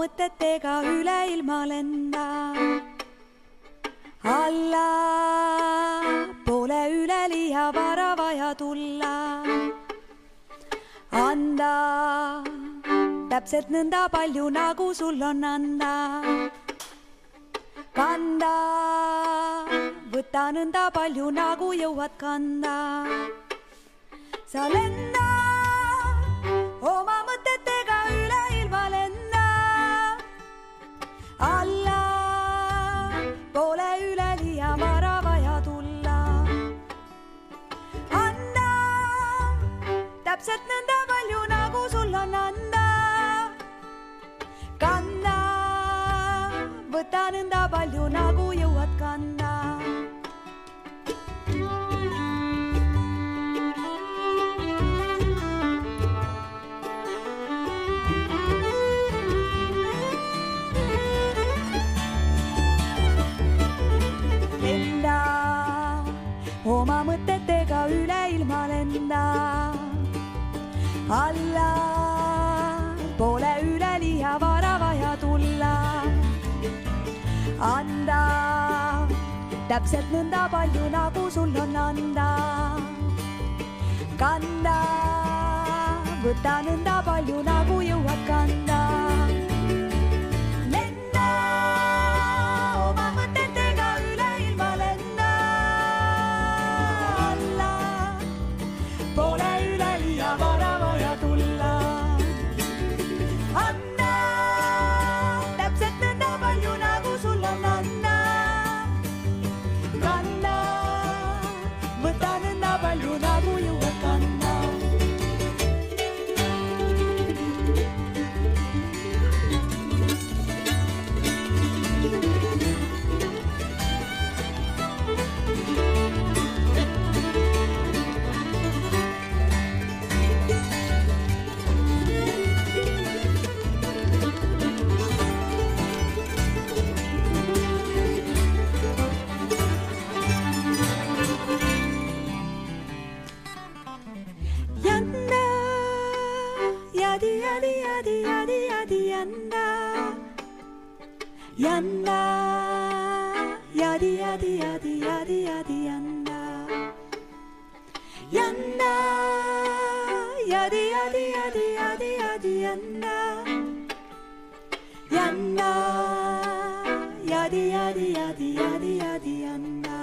mõtetega üle ilma lenda. Alla pole üleliia vara vaja tulla. Anda täpselt nõnda palju, nagu sul on anda. Kanda, võta nõnda palju, nagu jõuad kanda. Sa lenda oma mõtetega üle ilma lenda. Alla pole üleliia vara vaja tulla. Anda täpselt nõnda palju, nagu sul on anda. Kanda, võta nõnda palju, nagu jõuad kanda. Lenda oma mõtetega üle ilma lenda. Alla pole üleliia vara vaja tulla. Anda täpselt nõnda palju, nagu sul on anda. Kanda, võta nõnda palju, nagu jõuad kanda. Lenda oma mõtetega üle ilma lenda. Alla pole üleliia vara vaja tulla. Anda täpselt nõnda palju, nagu sul on anda. Kanda, võta nõnda palju, nagu jõuad kanda. Yanda, yadi yadi yadi yadi yadi yanda. Yanda, yadi yadi yadi yadi yadi yanda. Yanda, yadi yadi yadi yadi yadi yanda.